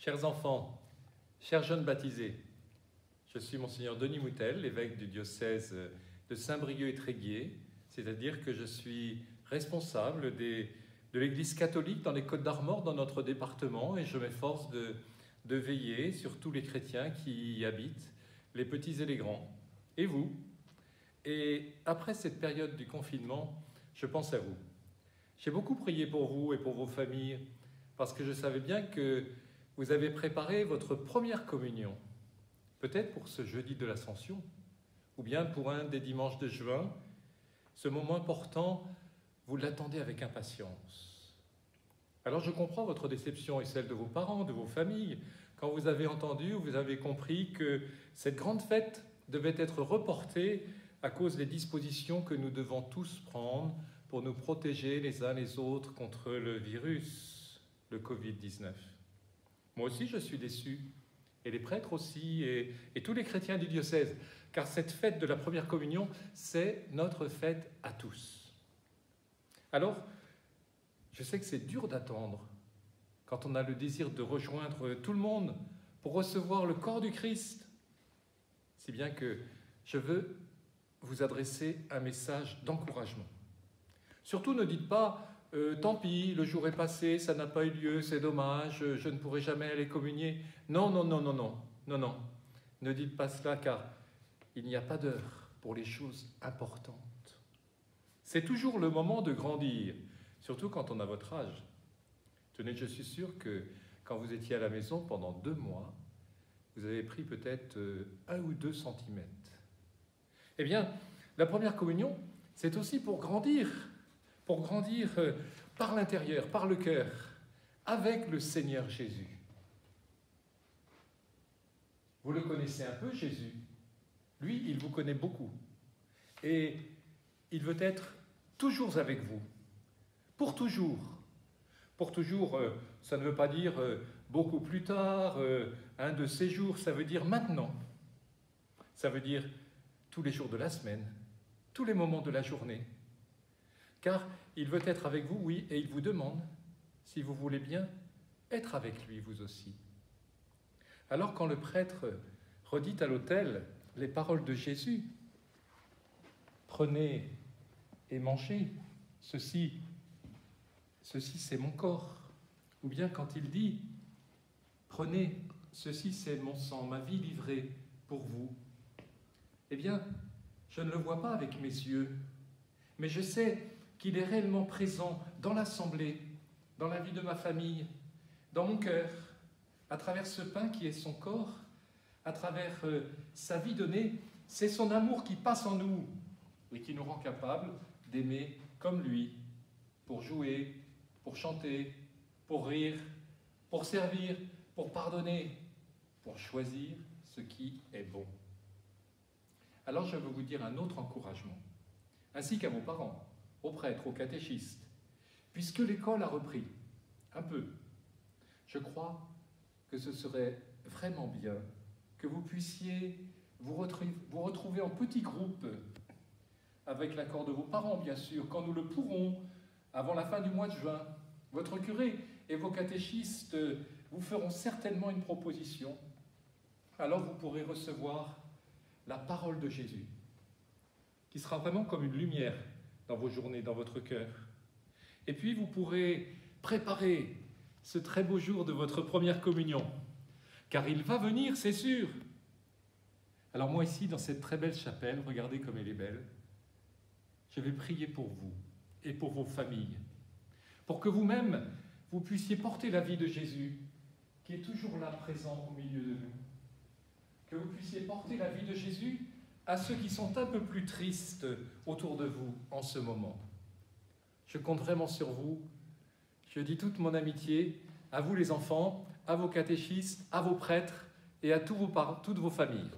Chers enfants, chers jeunes baptisés, je suis Monseigneur Denis Moutel, l'évêque du diocèse de Saint-Brieuc et Tréguier, c'est-à-dire que je suis responsable de l'Église catholique dans les Côtes-d'Armor, dans notre département, et je m'efforce de veiller sur tous les chrétiens qui y habitent, les petits et les grands, et vous. Et après cette période du confinement, je pense à vous. J'ai beaucoup prié pour vous et pour vos familles, parce que je savais bien que vous avez préparé votre première communion, peut-être pour ce jeudi de l'Ascension, ou bien pour un des dimanches de juin. Ce moment important, vous l'attendez avec impatience. Alors je comprends votre déception et celle de vos parents, de vos familles, quand vous avez entendu ou vous avez compris que cette grande fête devait être reportée à cause des dispositions que nous devons tous prendre pour nous protéger les uns les autres contre le virus, le Covid-19. Moi aussi, je suis déçu, et les prêtres aussi, et tous les chrétiens du diocèse, car cette fête de la première communion, c'est notre fête à tous. Alors, je sais que c'est dur d'attendre, quand on a le désir de rejoindre tout le monde pour recevoir le corps du Christ, si bien que je veux vous adresser un message d'encouragement. Surtout, ne dites pas « tant pis, le jour est passé, ça n'a pas eu lieu, c'est dommage, je ne pourrai jamais aller communier ». Non, non, non, non, non, non, non. Ne dites pas cela, car il n'y a pas d'heure pour les choses importantes. C'est toujours le moment de grandir, surtout quand on a votre âge. Tenez, je suis sûr que quand vous étiez à la maison pendant 2 mois, vous avez pris peut-être 1 ou 2 centimètres. Eh bien, la première communion, c'est aussi pour grandir par l'intérieur, par le cœur, avec le Seigneur Jésus. Vous le connaissez un peu, Jésus. Lui, il vous connaît beaucoup. Et il veut être toujours avec vous, pour toujours. Pour toujours, ça ne veut pas dire beaucoup plus tard, un de ces jours, ça veut dire maintenant. Ça veut dire tous les jours de la semaine, tous les moments de la journée. Car il veut être avec vous, oui, et il vous demande, si vous voulez bien, être avec lui, vous aussi. Alors quand le prêtre redit à l'autel les paroles de Jésus, « Prenez et mangez, ceci c'est mon corps », ou bien quand il dit « Prenez, ceci c'est mon sang, ma vie livrée pour vous », eh bien, je ne le vois pas avec mes yeux, mais je sais qu'il est réellement présent dans l'assemblée, dans la vie de ma famille, dans mon cœur, à travers ce pain qui est son corps, à travers sa vie donnée. C'est son amour qui passe en nous et qui nous rend capables d'aimer comme lui, pour jouer, pour chanter, pour rire, pour servir, pour pardonner, pour choisir ce qui est bon. Alors je veux vous dire un autre encouragement, ainsi qu'à vos parents, aux prêtres, aux catéchistes, puisque l'école a repris un peu. Je crois que ce serait vraiment bien que vous puissiez vous retrouver en petits groupes, avec l'accord de vos parents, bien sûr, quand nous le pourrons, avant la fin du mois de juin. Votre curé et vos catéchistes vous feront certainement une proposition. Alors vous pourrez recevoir la parole de Jésus, qui sera vraiment comme une lumière dans vos journées, dans votre cœur. Et puis vous pourrez préparer ce très beau jour de votre première communion, car il va venir, c'est sûr. Alors moi ici, dans cette très belle chapelle, regardez comme elle est belle, je vais prier pour vous et pour vos familles, pour que vous-même, vous puissiez porter la vie de Jésus, qui est toujours là, présent au milieu de nous. Que vous puissiez porter la vie de Jésus à ceux qui sont un peu plus tristes autour de vous en ce moment. Je compte vraiment sur vous. Je dis toute mon amitié à vous les enfants, à vos catéchistes, à vos prêtres et à toutes vos familles.